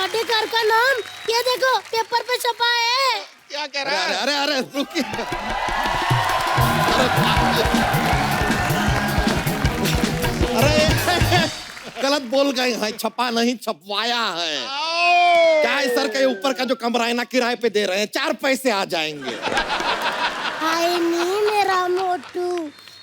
पाटेकर का नाम ये देखो पेपर पे छपा है। क्या कह रहा है? अरे अरे रुकिए। अरे गलत बोल गए हैं, छपा नहीं छपवाया है। क्या है सर के ऊपर का जो कमरा है ना किराए पे दे रहे हैं, 4 पैसे आ जाएंगे। हाय नहीं मेरा मोटू,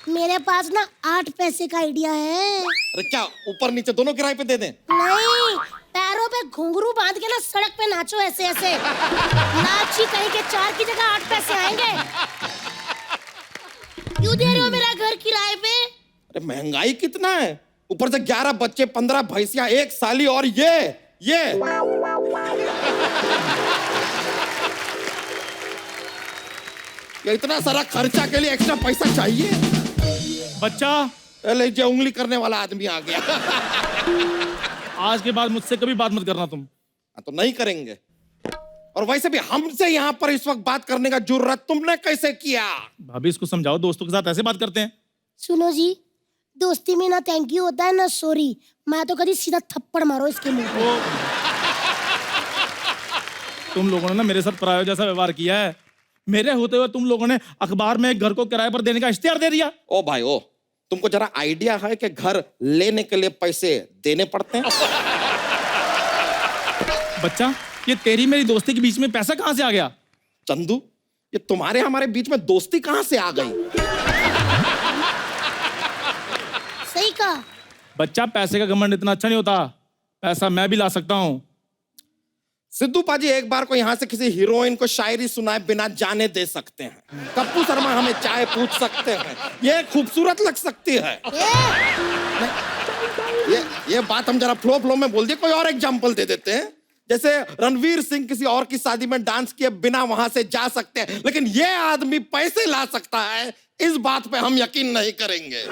मेरे पास ना 8 पैसे का आइडिया है। अरे क्या ऊपर नीचे दोनों किराए पे दे दें? नहीं, पैरों पे घुंघरू बांध के ना सड़क पे नाचो ऐसे ऐसे। नाची कहीं के 4 की जगह 8 पैसे आएंगे। क्यों दे रहे हो मेरा घर किराए पे? अरे महंगाई कितना है, ऊपर से 11 बच्चे, 15 भैंसियां, 1 साली और ये इतना सारा खर्चा के लिए एक्स्ट्रा पैसा चाहिए। बच्चा, ले जो उंगली करने वाला आदमी आ गया। आज के बाद मुझसे कभी बात मत करना तुम। तो नहीं करेंगे। और वैसे भी हमसे यहाँ पर इस वक्त बात करने का जुर्रत तुमने कैसे किया? भाभी इसको समझाओ, दोस्तों के साथ ऐसे बात करते हैं? सुनो जी, दोस्ती में ना थैंक यू होता है ना सॉरी। मैं तो कभी सीधा थप्पड़ मारो इसके मुंह पे। तुम लोगों ने ना मेरे साथ पराये जैसा व्यवहार किया है। मेरे होते हुए तुम लोगों ने अखबार में घर को किराए पर देने का इश्तिहार दे दिया। ओ भाई ओ, तुमको जरा आइडिया है कि घर लेने के लिए पैसे देने पड़ते हैं? बच्चा, ये तेरी मेरी दोस्ती के बीच में पैसा कहां से आ गया? चंदू, ये तुम्हारे हमारे बीच में दोस्ती कहां से आ गई? सही कहा। बच्चा, पैसे का घमंड इतना अच्छा नहीं होता। पैसा मैं भी ला सकता हूँ। सिद्धू पाजी एक बार को यहाँ से किसी हीरोइन को शायरी सुनाए बिना जाने दे सकते हैं। कप्पू शर्मा हमें चाय पूछ सकते हैं। ये खूबसूरत लग सकती है। ये बात हम जरा फ्लो में बोल दिए। कोई और एग्जांपल दे देते हैं। जैसे रणवीर सिंह किसी और की शादी में डांस किए बिना वहां से जा सकते हैं, लेकिन ये आदमी पैसे ला सकता है, इस बात पे हम यकीन नहीं करेंगे।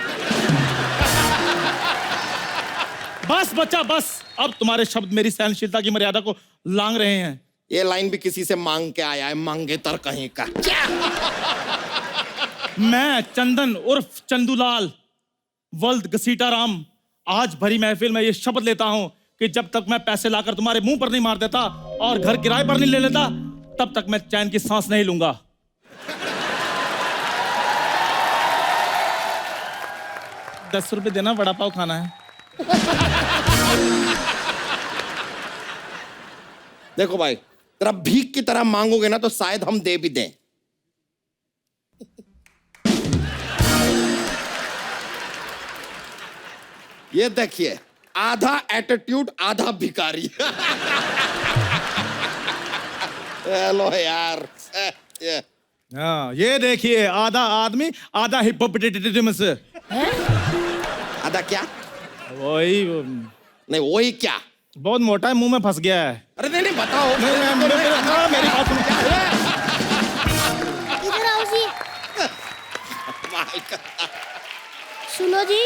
बस बच्चा बस, अब तुम्हारे शब्द मेरी सहनशीलता की मर्यादा को लांघ रहे हैं। ये लाइन भी किसी से मांग के आया है, मांगेतर कहीं का। मैं चंदन उर्फ चंदूलाल वल्द घसीटाराम आज भरी महफिल में ये शपथ लेता हूं कि जब तक मैं पैसे लाकर तुम्हारे मुंह पर नहीं मार देता और घर किराए पर नहीं ले लेता, तब तक मैं चैन की सांस नहीं लूंगा। ₹10 देना, वड़ा पाव खाना है। देखो भाई, तेरा भीख की तरह मांगोगे ना तो शायद हम दे भी दें। ये देखिए, आधा एटीट्यूड आधा भिखारी। हेलो यार। हाँ, ये देखिए, आधा आदमी आधा हिप्पोपोटेटस। आधा क्या? वही नहीं वही क्या? बहुत मोटा है, मुंह में फंस गया है। अरे नहीं बताओ। मेरी बात सुनो। इधर आओ जी। सुनो जी,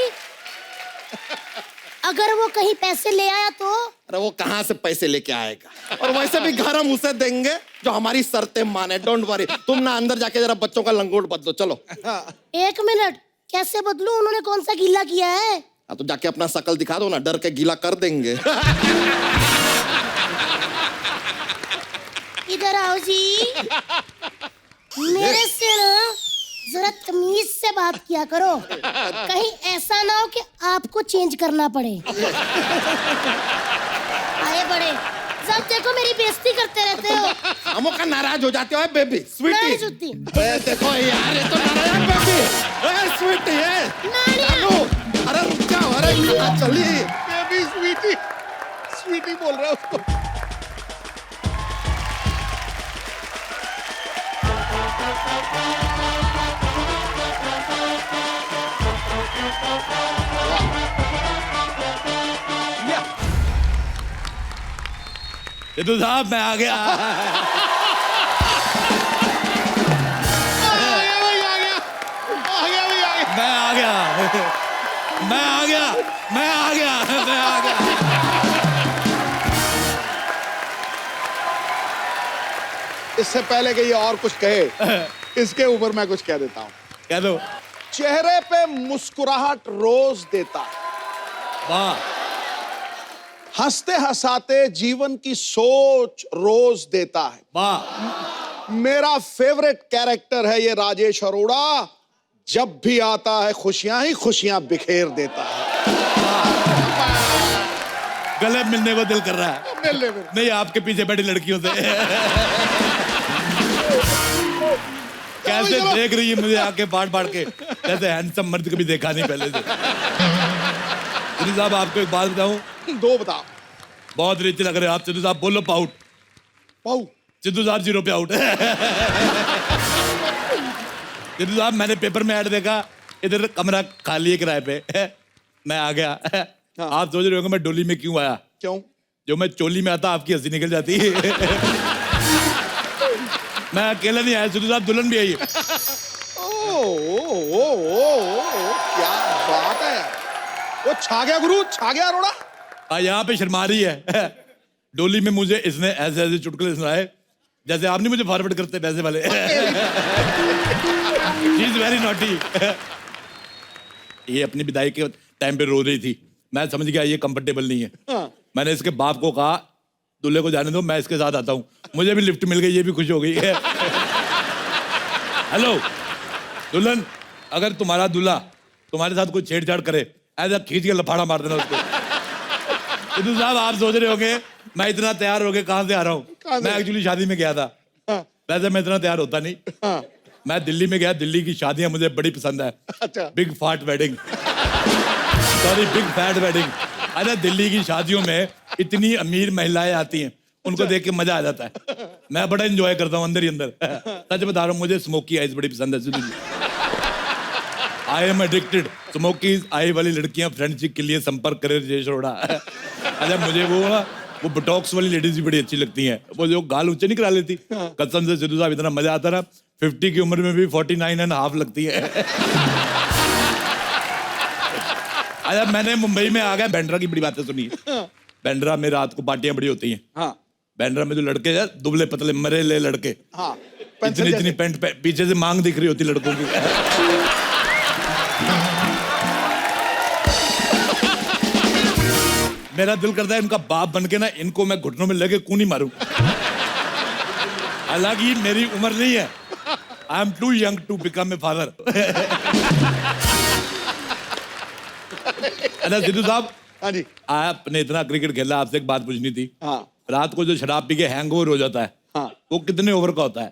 अगर वो कहीं पैसे ले आया तो? अरे वो कहां से पैसे लेके आएगा? और वैसे भी घर हम उसे देंगे जो हमारी शर्तें माने। डोंट वरी, तुम ना अंदर जाके जरा बच्चों का लंगोट बदलो। चलो। 1 मिनट, कैसे बदलूं? उन्होंने कौन सा गीला किया है? तो जाके अपना शकल दिखा दो ना, डर के गीला कर देंगे। इधर आओ जी। मेरे से ना जरा तमीज से बात किया करो, कहीं ऐसा ना हो कि आपको चेंज करना पड़े। आए बड़े, जब देखो मेरी बेइज्जती करते रहते हो। हमो का नाराज हो जाते हो बेबी स्वीटी। देखो यार, ये तो नाराज है बेबी। स्वीटी है। अरे रुक जाओ, अरे चलिए। बेबी स्वीटी, स्वीटी बोल रहा है उसको। सिद्धू साहब, मैं आ गया। मैं आ गया। इससे पहले कि ये और कुछ कहे, इसके ऊपर मैं कुछ कह देता हूँ। कह दो। चेहरे पे मुस्कुराहट रोज देता, वाह। हंसते हंसाते जीवन की सोच रोज देता है। वाह, मेरा फेवरेट कैरेक्टर है ये राजेश अरोड़ा। जब भी आता है खुशियां ही खुशियां बिखेर देता है। गले मिलने को दिल कर रहा है। नहीं, आपके पीछे बैठी लड़कियों से। कैसे देख रही है मुझे आके बाढ़ बाढ़ के, कैसे हैंडसम मर्द कभी देखा नहीं पहले से। सिद्धू साहब, आपको एक बात बताऊं? दो बता। बहुत रिच लग रहे हैं आप सिद्धू साहब। बोलो पाउट। पाऊ। सिद्धू साहब 0 पे आउट। सिद्धू साहब, मैंने पेपर में ऐड देखा, इधर कमरा खाली है किराए पे। मैं आ गया। हाँ। आप सोच रहे होंगे मैं डोली में क्यों आया? क्यों? जो मैं चोली में आता आपकी हंसी निकल जाती है। मैं अकेला नहीं आया सिद्धू साहब, दुल्हन भी आई है। क्या बात है यार। वो छा गया गुरु, छा गया अरोड़ा। यहाँ पे शर्मा रही है। डोली में मुझे इसने ऐसे ऐसे चुटकुले सुनाए जैसे आप नहीं मुझे फॉरवर्ड करते पैसे वाले। She is very naughty. ये अपनी विदाई के टाइम पे रो रही थी। मैं समझ गया ये कंफर्टेबल नहीं है। हाँ। मैंने इसके बाप को कहा दूल्हे को जाने दो, मैं इसके साथ आता हूँ। मुझे भी लिफ्ट मिल गई, ये भी खुश हो गई है। हेलो दुल्हन, अगर तुम्हारा दूल्हा तुम्हारे साथ कोई छेड़छाड़ करे, ऐसा खींच के लफाड़ा मार देना उसको। सिद्धू साहब, आप सोच रहे होंगे मैं इतना तैयार होके कहाँ से आ रहा हूँ? मैं एक्चुअली शादी में गया था। हाँ। वैसे मैं इतना तैयार होता नहीं। हाँ। मैं दिल्ली में गया। दिल्ली की शादियां मुझे बड़ी पसंद है। अच्छा। बिग फाट wedding, sorry big fat wedding. अरे दिल्ली की शादियों में इतनी अमीर महिलाएं आती हैं, उनको देख के मजा आ जाता है। मैं बड़ा एंजॉय करता हूँ अंदर ही अंदर। सच बता रहा हूँ, मुझे स्मोकी आइज बड़ी पसंद है Sidhu ji. I am addicted. Smoky eye वाली लड़कियां फ्रेंडशिप के लिए संपर्क करे राजेश अरोड़ा। अच्छा, मुझे वो बोटॉक्स वाली लेडीज भी बड़ी अच्छी लगती हैं, वो जो गाल ऊंचे नहीं करा लेती। कसम से सिद्धू साहब, इतना मजा आता रहा। 50 की उम्र में भी 49.5 लगती है। अच्छा, मैंने मुंबई में आ गया, बैंड्रा की बड़ी बातें सुनी है। बैंड्रा में रात को पार्टियां बड़ी होती हैं। हाँ। बैंड्रा में जो लड़के हैं, दुबले पतले मरे ले लड़के, हाँ। इतनी इतनी पैंट पीछे से मांग दिख रही होती लड़कों की। मेरा दिल करता है इनका बाप बन के ना, इनको मैं घुटनों में लगे कूनी मारूं। हालांकि मेरी उम्र नहीं है। I am too young to become a father. अच्छा सिद्धू साहब, हाँ जी। आपने इतना क्रिकेट खेला, आपसे एक बात पूछनी थी। हाँ। रात को जो शराब पी के हैंगओवर हो जाता है, हाँ। वो कितने ओवर का होता है?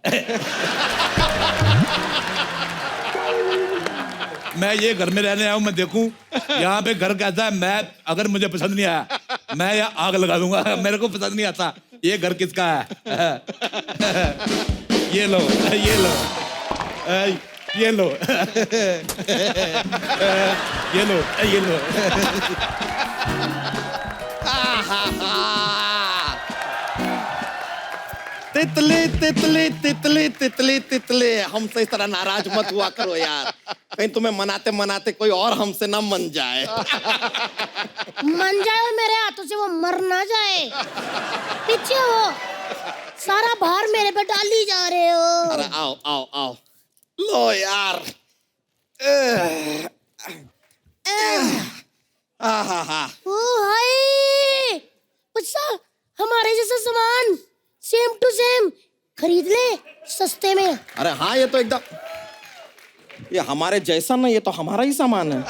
मैं ये घर में रहने आया हूं, मैं देखूं यहाँ पे घर कैसा है। मैं अगर मुझे पसंद नहीं आया, मैं यहाँ आग लगा दूंगा। मेरे को पसंद नहीं आता ये घर किसका है। ये लो, ये लो, ये लो, ये लो, ये लो। तितली तितली तितली तितली तितली, हमसे इस तरह नाराज मत हुआ करो यार। कहीं तुम्हें मनाते मनाते कोई और हमसे ना मन जाए। मन जाए मेरे हाथों से, वो मर ना जाए। पीछे हो, सारा भार मेरे पे डाली जा रहे हो। अरे आओ आओ आओ, लो यार। ओ हाय, अच्छा हमारे जैसा सामान सेम टू सेम खरीद ले सस्ते में। अरे हाँ, ये तो एकदम, ये हमारे जैसा ना, ये तो हमारा ही सामान है।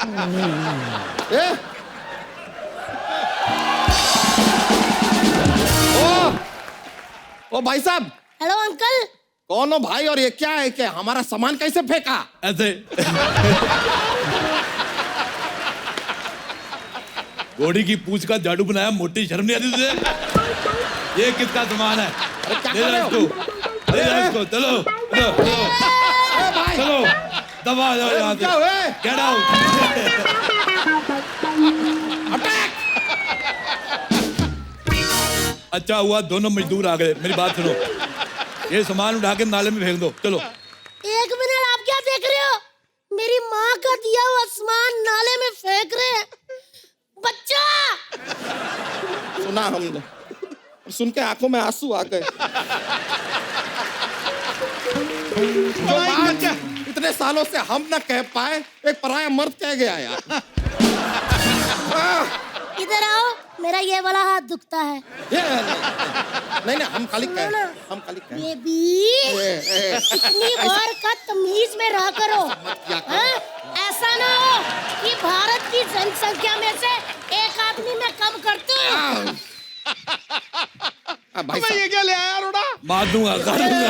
ओ भाई साहब। Hello uncle. कौन हो भाई, और ये क्या है कि हमारा सामान कैसे फेंका? ऐसे घोड़ी की पूंछ का झाड़ू बनाया, मोटी शर्म नहीं आती तुझे? ये किसका सामान है? ले जा इसको, ले जा इसको। चलो चलो चलो, दबा जाओ यहाँ से। Get out. अटैक। अच्छा हुआ दोनों मजदूर आ गए। मेरी बात सुनो, ये सामान उठा के नाले में फेंक दो। चलो। एक मिनट, आप क्या देख रहे हो? मेरी माँ का दिया हुआ सामान नाले में फेंक रहे हैं। बच्चा! सुना हमने, सुन के आंखों में आंसू आ गए। जो बात इतने सालों से हम न कह पाए, एक पराया मर्द कह गया यार। इधर आओ, मेरा ये वाला हाथ दुखता है। ये नहीं हम खाली कह सुनो ना। हम खाली कह बेबी इतनी बार का तमीज में रहा करो। हाँ? ऐसा ना हो कि भारत की जनसंख्या में से एक आदमी मैं कम कर दूं। भाई मैं ये क्या ले आया अरोड़ा? मार दूंगा कर दूंगा।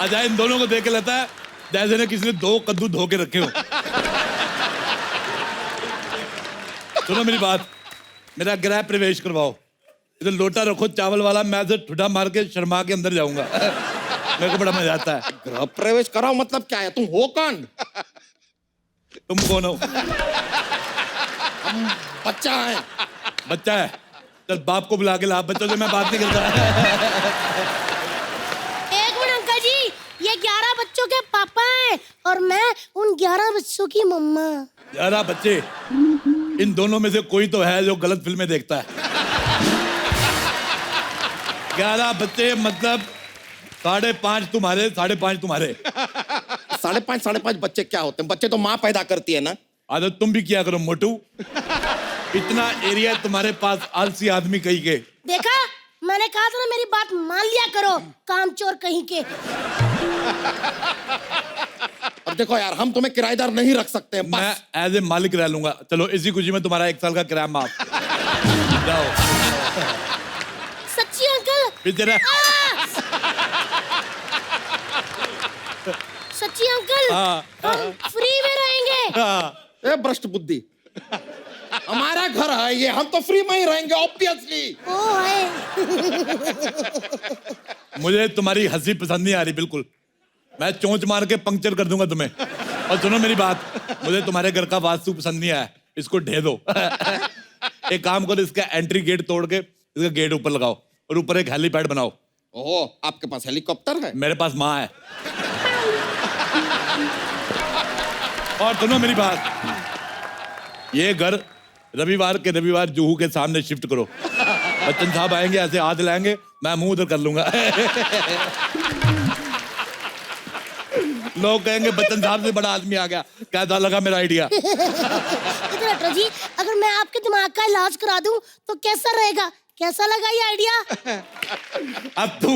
अजय इन दोनों को देख के लगता है जैसे ने किसी ने 2 कद्दू धो के रखे हो। सुनो मेरी बात, मेरा गृह प्रवेश करवाओ। इधर लोटा रखो चावल वाला, मैं से ठुडा मार के शर्मा के अंदर जाऊंगा। मेरे को बड़ा मजा आता है। गृह प्रवेश कराओ मतलब क्या है? तुम हो कौन? तुम कौन हो? हम बच्चा है। बच्चा है? चल बाप को बुला के ला, बच्चों से मैं बात नहीं करता। एक मिनट अंकल जी, ये 11 बच्चों के पापा हैं और मैं उन 11 बच्चों की मम्मा। 11 बच्चे? इन दोनों में से कोई तो है जो गलत फिल्में देखता है। 11 बच्चे मतलब 5.5 तुम्हारे, 5.5 तुम्हारे। 5.5 बच्चे क्या होते हैं? बच्चे तो माँ पैदा करती है ना। आदत तुम भी किया करो मोटू। इतना एरिया तुम्हारे पास, आलसी आदमी कहीं के। देखा, मैंने कहा था ना, मेरी बात मान लिया करो, कामचोर कहीं के। अब देखो यार, हम तुम्हें किराएदार नहीं रख सकते हैं। मैं एज ए मालिक रह लूंगा। चलो इसी खुशी में तुम्हारा 1 साल का किराया माफ। जाओ। सच्ची अंकल? फिर सच्ची अंकल? हम फ्री में रहेंगे। ए भ्रष्ट बुद्धि, हमारा घर है ये, हम तो फ्री में ही रहेंगे ऑब्वियसली। ओ है। मुझे तुम्हारी हंसी पसंद नहीं आ रही बिल्कुल। मैं चोंच मार के पंक्चर कर दूंगा तुम्हें। और सुनो मेरी बात, मुझे तुम्हारे घर का वास्तु पसंद नहीं आया, इसको ढे दो। एक काम करो, इसका एंट्री गेट तोड़ के इसका गेट ऊपर लगाओ और ऊपर एक हेलीपैड बनाओ। ओह, आपके पास हेलीकॉप्टर है? मेरे पास माँ है। और सुनो मेरी बात, ये घर रविवार के रविवार जुहू के सामने शिफ्ट करो। बच्चन साहब आएंगे, ऐसे हाथ लाएंगे, मैं मुंह उधर कर लूंगा। लोग कहेंगे बच्चन साहब से बड़ा आदमी आ गया। कैसा लगा मेरा आइडिया? इधर हटो जी, अगर मैं आपके दिमाग का इलाज करा दूं तो कैसा रहेगा? कैसा लगा ये आइडिया? अब तू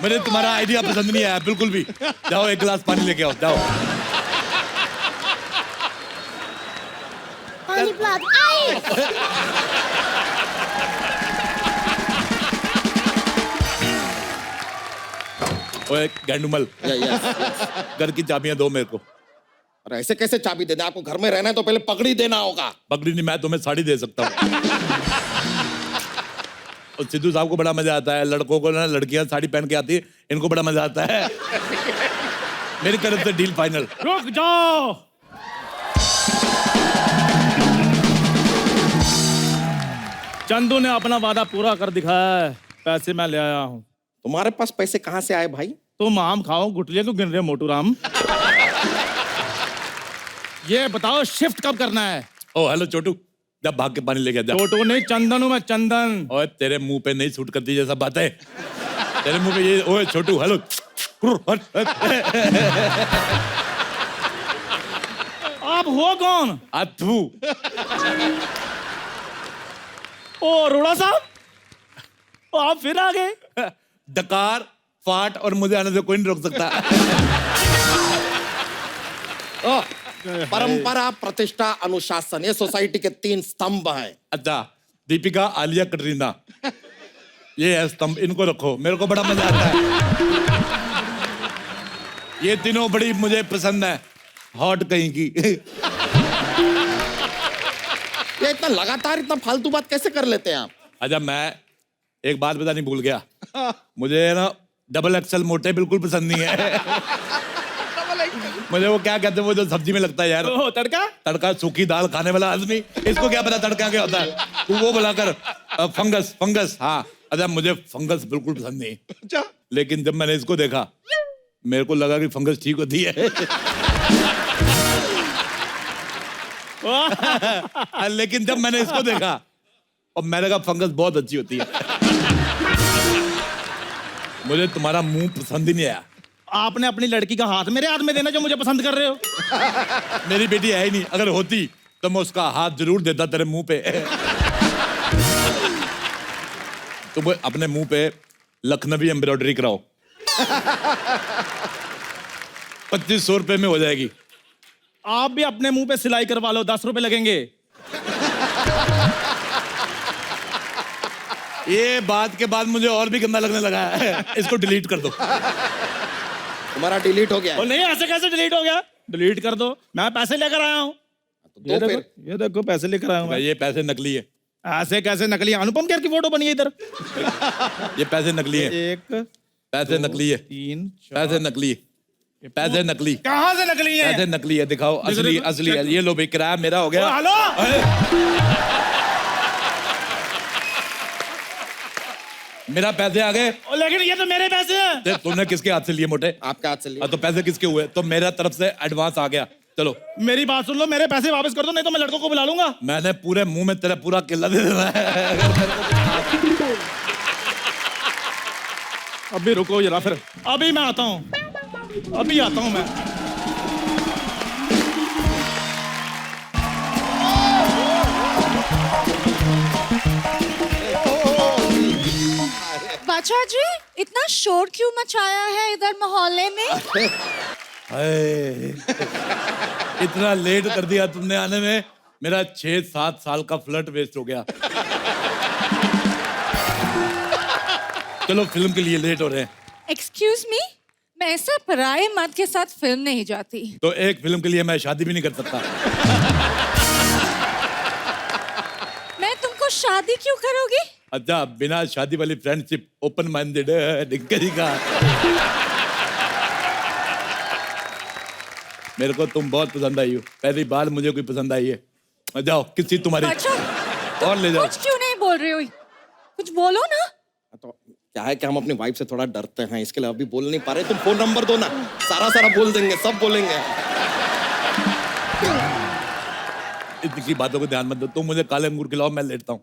मुझे तुम्हारा आइडिया पसंद नहीं आया बिल्कुल भी। जाओ 1 गिलास पानी लेके आओ, जाओ। पानी पिला दो। आई! ओए गैंडुमल, घर की चाबियां दो मेरे को। और ऐसे कैसे चाबी देना? आपको घर में रहना है तो पहले पगड़ी देना होगा। पगड़ी नहीं, मैं तुम्हें साड़ी दे सकता हूँ। और सिद्धू साहब को बड़ा मजा आता है, लड़कों को ना, लड़कियां साड़ी पहन के आती है, इनको बड़ा मजा आता है। मेरी तरफ से डील फाइनल। रुक जाओ। चंदू ने अपना वादा पूरा कर दिखाया है, पैसे मैं ले आया हूँ। तुम्हारे पास पैसे कहाँ से आए भाई? तुम आम खाओ, गुटलियां क्यों गिन रहे हो मोटू राम? ये बताओ शिफ्ट कब करना है? ओ हेलो छोटू, जब भाग के पानी लेके जा। छोटू नहीं, चंदन हूँ मैं, चंदन। ओए तेरे मुंह पे नहीं सूट करती जैसा बात है। तेरे मुंह पे ये, ओए छोटू हेलो। आप हो कौन? अथू। ओ अरोड़ा साहब, आप फिर आ गए। डकार, फाट और मुझे आने से कोई नहीं रोक सकता। परंपरा, प्रतिष्ठा, अनुशासन, ये सोसाइटी के 3 स्तंभ हैं। अच्छा, दीपिका, आलिया, कटरीना, ये है स्तंभ, इनको रखो। मेरे को बड़ा मजा आता है। ये तीनों बड़ी मुझे पसंद है। हॉट कहीं की। ये इतना लगातार इतना फालतू बात कैसे कर लेते हैं आप? अच्छा, मैं एक बात बतानी भूल गया। मुझे ना डबल एक्सल मोटे बिल्कुल पसंद नहीं है। मुझे वो क्या कहते हैं, वो जो सब्जी में लगता है यार, तड़का। तड़का, सूखी दाल खाने वाला आदमी, इसको क्या पता तड़का क्या होता है? तू वो बुलाकर फंगस, फंगस। हाँ, अच्छा मुझे फंगस बिल्कुल पसंद नहीं। अच्छा, लेकिन जब मैंने इसको देखा, मेरे को लगा कि फंगस ठीक होती है। लेकिन जब मैंने इसको देखा और मैंने कहा फंगस बहुत अच्छी होती है। मुझे तुम्हारा मुंह पसंद ही नहीं आया। आपने अपनी लड़की का हाथ मेरे हाथ में देना जो मुझे पसंद कर रहे हो। मेरी बेटी है ही नहीं, अगर होती तो मैं उसका हाथ जरूर देता तेरे मुंह पे। तुम अपने मुंह पे लखनवी एम्ब्रॉयडरी कराओ। 2500 रुपए में हो जाएगी। आप भी अपने मुंह पे सिलाई करवा लो, 10 रुपए लगेंगे। ये बात के बाद मुझे और भी गंदा लगने लगा है। इसको डिलीट कर दो। तुम्हारा डिलीट हो गया और है। नहीं, ऐसे कैसे डिलीट हो गया? डिलीट कर दो, मैं पैसे लेकर आया हूँ। दो फिर। ये देखो पैसे लेकर आया हूँ मैं। भाई ये पैसे नकली है। ऐसे कैसे नकली? अनुपम खेर की फोटो बनी है इधर। ये पैसे नकली है। 1 पैसे नकली है। 3 पैसे नकली है। पैसे नकली। कहाँ से नकली है? पैसे नकली है, दिखाओ। असली देखो, असली है। ये लो भाई, किराया मेरा हो गया। ओ, हेलो। मेरा पैसे आ गए। लेकिन ये तो मेरे पैसे हैं। तुमने किसके हाथ से लिए मोटे? आपके हाथ से लिया। तो पैसे किसके हुए? तो मेरा तरफ से एडवांस आ गया। चलो मेरी बात सुन लो, मेरे पैसे वापस कर दो, नहीं तो मैं लड़कों को बुला लूंगा। मैंने पूरे मुंह में तेरा पूरा किला दे देना है। अभी रुको जरा, फिर अभी मैं आता हूँ, अभी आता हूँ मैं। बादशाह जी, इतना शोर क्यों मचाया है इधर मोहल्ले में? हाय, इतना लेट कर दिया तुमने आने में। मेरा 6-7 साल का फ्लर्ट वेस्ट हो गया। चलो फिल्म के लिए लेट हो रहे हैं। एक्सक्यूज मी, मैं ऐसा पराये मर्द के साथ फिल्म नहीं जाती। तो एक फिल्म के लिए मैं शादी भी नहीं कर सकता। मैं तुमको शादी क्यों करोगी? अच्छा, बिना शादी वाली फ्रेंडशिप ओपन माइंडेड का। मेरे को तुम बहुत पसंद आई हो। पहली बार मुझे कोई पसंद आई है। जाओ, किसी तुम्हारी बादशाह, और ले जाओ। कुछ क्यों नहीं बोल रही हो? कुछ बोलो ना। तो क्या है कि हम अपनी वाइफ से थोड़ा डरते हैं, इसके लिए अभी बोल नहीं पा रहे। तुम फोन नंबर दो ना, सारा बोल देंगे, सब बोलेंगे। इतनी सी बातों को ध्यान मत दो। तुम मुझे काले अंगूर खिलाओ, मैं लेटता हूँ।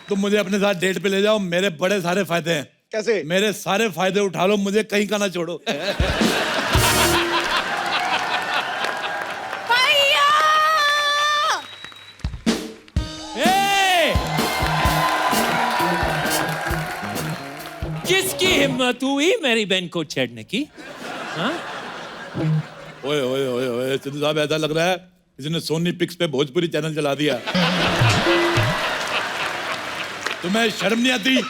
तुम मुझे अपने साथ डेट पे ले जाओ, मेरे बड़े सारे फायदे हैं। कैसे? मेरे सारे फायदे उठा लो, मुझे कहीं का ना छोड़ो। भैया! किसकी हिम्मत हुई मेरी बहन को छेड़ने की? हाँ? ओए ओए ओए ओए, सिद्धू साहब, ऐसा लग रहा है किसी ने सोनी पिक्स पे भोजपुरी चैनल चला दिया। तुम्हें शर्म नहीं आती?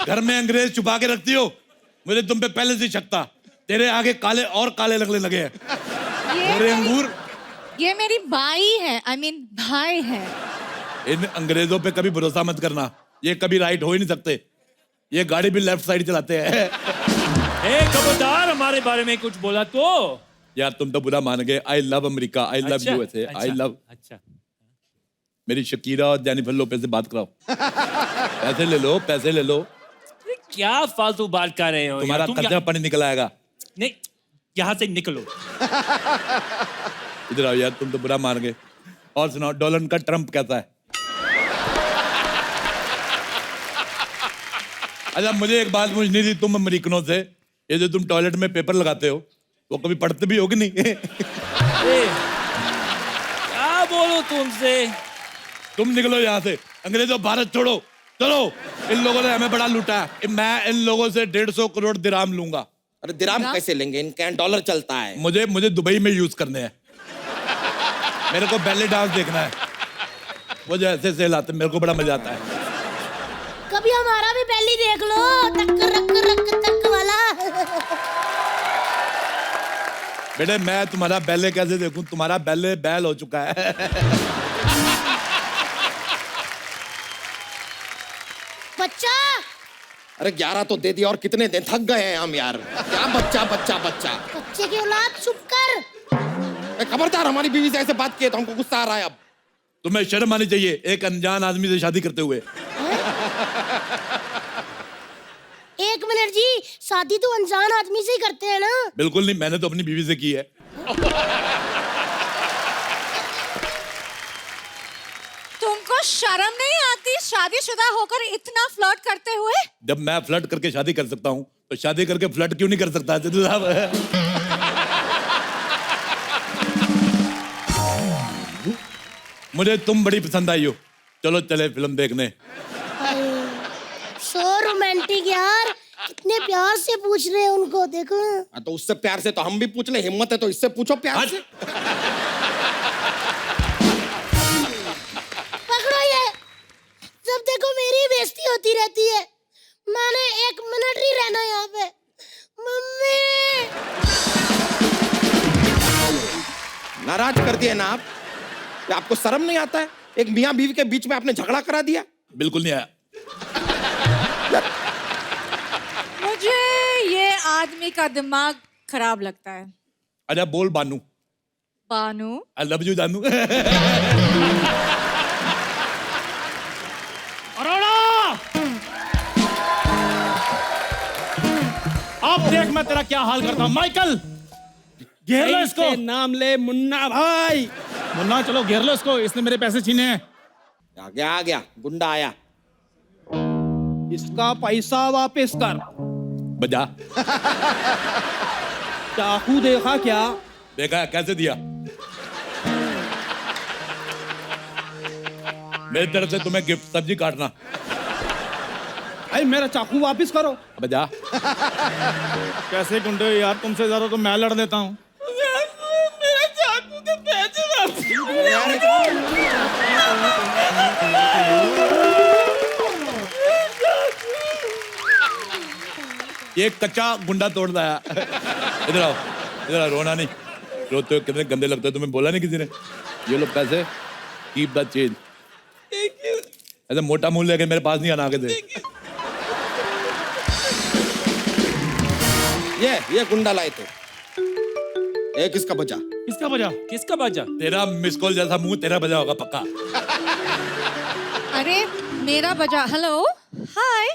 घर में अंग्रेज छुपा के रखती हो। मुझे तुम पे पहले से शक था। तेरे आगे काले और काले लगने लगे हैं। मेरे अंगूर। ये मेरी बाई है, I mean भाई है। इन अंग्रेजों पे कभी भरोसा मत करना। ये कभी राइट हो ही नहीं सकते। ये गाड़ी भी लेफ्ट साइड चलाते हैं। ए खबरदार, हमारे बारे में कुछ बोला तो। यार तुम तो बुरा मान गए। I love America, I love अच्छा, यूएसए, आई लव। अच्छा, मेरी शकीरा और जेनिफर लोपेज से बात कराओ। पैसे ले लो, पैसे ले लो। क्या फालतू बात कर रहे हो? तुम्हारा यार, तुम खर्चा पानी निकल आएगा। नहीं, यहाँ से निकलो। इधर आओ यार, तुम तो बुरा मान गए। और सुनाओ, डोनाल्ड का ट्रम्प कैसा है? अच्छा, मुझे एक बात पूछनी थी तुम अमेरिकनों से। ये जो तुम टॉयलेट में पेपर लगाते हो, वो कभी पढ़ते भी हो कि नहीं? क्या बोलो तुमसे? तुम निकलो यहाँ से। अंग्रेजों, भारत छोड़ो। चलो, इन लोगों ने हमें बड़ा लूटा है। मैं इन लोगों से 150 करोड़ दिराम लूंगा। अरे दिराम कैसे लेंगे? इनके यहाँ डॉलर चलता है। मुझे दुबई में यूज करने हैं। मेरे को बैले डांस देखना है। वो जो ऐसे से लाते, मेरे को बड़ा मजा आता है। कभी हमारा भी बैली देख लो, तक रक रक तक वाला। बेटे, मैं तुम्हारा बैले कैसे देखूं? तुम्हारा बैले बैल हो चुका है। बच्चा, अरे 11 तो दे दिया, और कितने दिन? थक गए हैं हम यार। क्या बच्चा बच्चा बच्चा? बच्चे की औलाद चुप कर। खबरदार, हमारी बीवी से ऐसे बात किए तो हमको गुस्सा आ रहा है अब। तुम्हें शर्म आनी चाहिए एक अनजान आदमी से शादी करते हुए। एक मिनट जी, शादी तो अनजान आदमी से ही करते हैं ना? बिल्कुल नहीं, मैंने तो अपनी बीवी से की है। तुमको शर्म नहीं आती शादीशुदा होकर इतना फ्लर्ट करते हुए? जब मैं फ्लर्ट करके शादी कर सकता हूँ तो शादी करके फ्लर्ट क्यों नहीं कर सकता सिद्धू साहब? मुझे तुम बड़ी पसंद आई हो, चलो चले फिल्म देखने। सो रोमांटिक यार, कितने प्यार से पूछ रहे हैं उनको, देखो। तो उससे प्यार से तो हम भी पूछ ले, हिम्मत है तो इससे पूछो प्यार से। पकड़ो ये, जब देखो मेरी बेइज्जती होती रहती है। मैंने 1 मिनट नहीं रहना यहाँ पे। मम्मी नाराज कर दिए ना आप? क्या आपको शर्म नहीं आता है? एक मियाँ बीवी के बीच में आपने झगड़ा करा दिया। बिल्कुल नहीं आया। मुझे ये आदमी का दिमाग खराब लगता है। अच्छा बोल बानू। बानू? आई लव यू जानू। अरोड़ा! अब देख मैं तेरा क्या हाल करता हूं। माइकल, घेर लो इसको। नाम ले मुन्ना भाई। मुन्ना चलो घेर लो इसको, इसने मेरे पैसे छीने हैं। आ गया गुंडा आया। इसका पैसा वापस कर। बजा। चाकू देखा क्या? देखा कैसे दिया? मेरी तरफ से तुम्हें गिफ्ट, सब्जी काटना। अरे मेरा चाकू वापस करो। बजा। कैसे गुंडे यार, तुमसे ज्यादा तो मैं लड़ लेता हूँ। मेरा चाकू के पैसे वापस। ये कच्चा गुंडा तोड़ लाया। इधर आओ, इधर आओ, रोना नहीं। रोते हो कितने गंदे लगते हो, तुम्हें बोला नहीं किसी ने? ये लो पैसे, कीप द चेंज। ऐसे मोटा मुंह लेके मेरे पास नहीं आना आगे से। ये गुंडा लाए थे। एक किसका बचा? किसका बजा? किसका बाजा? तेरा मिस कॉल जैसा मुंह तेरा बजा होगा पक्का। अरे मेरा बजा। हेलो, हाय।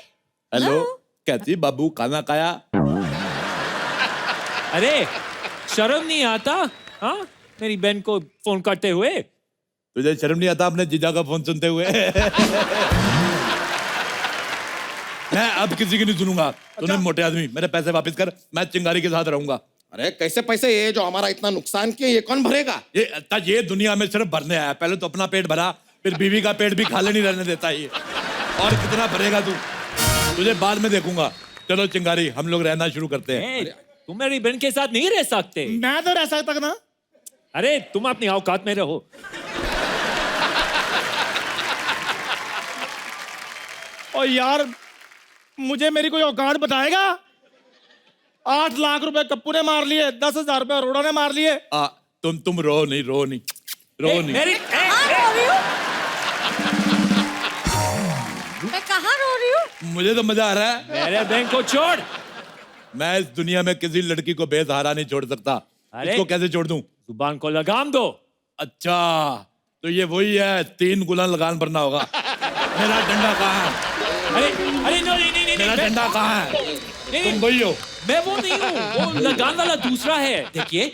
हेलो, कैसी बाबू, खाना खाया? अरे शर्म नहीं आता? हाँ, मेरी बहन को फोन करते हुए। तुझे शर्म नहीं आता अपने जीजा का फोन सुनते हुए? मैं अब किसी की नहीं सुनूंगा। तूने मोटे आदमी, मेरे पैसे वापस कर, मैं चिंगारी के साथ रहूंगा। अरे कैसे पैसे? ये जो हमारा इतना नुकसान किया, ये कौन भरेगा? ये दुनिया में सिर्फ भरने आया। पहले तो अपना पेट भरा, फिर बीवी का पेट भी खाली नहीं रहने देता ये। और कितना भरेगा तू? तुझे बाद में देखूंगा। चलो चिंगारी, हम लोग रहना शुरू करते हैं। तुम मेरी बहन के साथ नहीं रह सकते। मैं तो रह सकता ना। अरे तुम अपनी औकात में रहो। और यार मुझे मेरी कोई औकात बताएगा? 8 लाख रुपए कप्पू ने मार लिए, 10,000 रुपए अरोड़ा ने मार लिए। तुम रो नहीं, रो नहीं, रो नहीं। कहाँ रो रही हूँ? मैं कहाँ रो रही हूँ? मुझे तो मजा आ रहा है। मेरे बहन को छोड़। मैं इस दुनिया में किसी लड़की को बेसहारा नहीं छोड़ सकता। अरे इसको कैसे छोड़ दूं? जुबान को लगाम दो। अच्छा, तो ये वही है, 3 गुना लगान भरना होगा। मेरा डंडा कहाँ है? अरे अरे नहीं, मेरा डंडा कहाँ है? नहीं, तुम वही हो। मैं वो नहीं हूँ, वो लगान वाला दूसरा है। देखिए,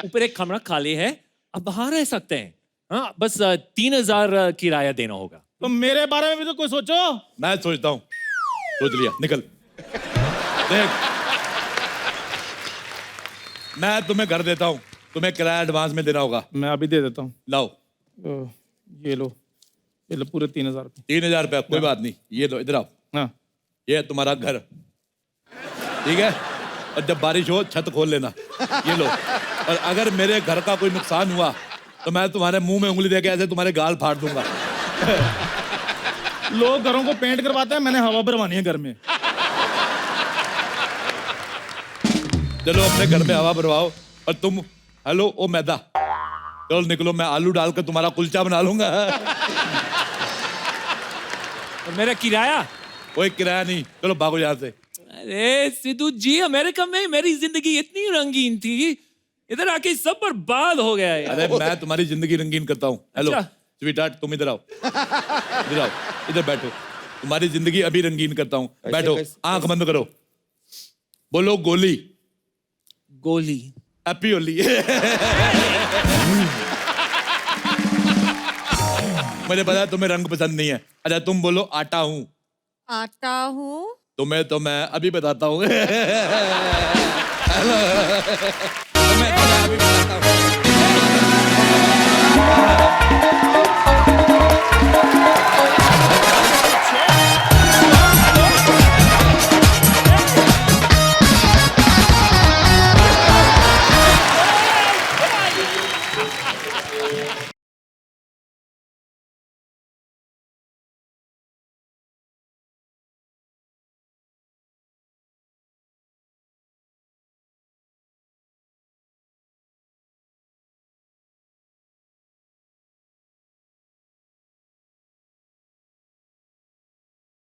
ऊपर एक कमरा खाली है, अब बाहर रह सकते हैं। हाँ, बस 3,000 किराया देना होगा। तो मेरे बारे में भी तो कोई सोचो। मैं सोचता हूँ। सोच लिया, निकल। देख, मैं तुम्हें घर देता हूँ, तुम्हें किराया एडवांस में देना होगा। मैं अभी दे देता हूँ। लाओ। ये लो पूरे 3,000 रुपए। 3,000 रुपया, कोई बात नहीं। ये लो, इधर आओ। हाँ, ये है तुम्हारा घर, ठीक है? और जब बारिश हो छत खोल लेना। ये लो। और अगर मेरे घर का कोई नुकसान हुआ तो मैं तुम्हारे मुंह में उंगली देके ऐसे तुम्हारे गाल फाड़ दूंगा। लोग घरों को पेंट करवाते हैं, मैंने हवा भरवानी है घर में। चलो अपने घर में हवा भरवाओ। और तुम, हेलो ओ मैदा, चलो निकलो, मैं आलू डालकर तुम्हारा कुलचा बना लूंगा। और मेरा किराया? कोई किराया नहीं, चलो भागो यहाँ से। अरे सिद्धू जी, अमेरिका में मेरी जिंदगी इतनी रंगीन थी, इधर आके सब बर्बाद हो गया है। अरे मैं तुम्हारी जिंदगी रंगीन करता हूँ। हेलो अच्छा। स्वीटहार्ट, तुम इधर आओ। इधर आओ, इधर बैठो। तुम्हारी जिंदगी अभी रंगीन करता हूँ। बैठो, आंख बंद करो, बोलो गोली। गोली। हैप्पी होली। मुझे पता है तुम्हें रंग पसंद नहीं है। अच्छा तुम बोलो आटा हूँ। आता हूँ। तुम्हें तो मैं अभी बताता हूँ। तुम्हें तो मैं अभी बताता हूँ।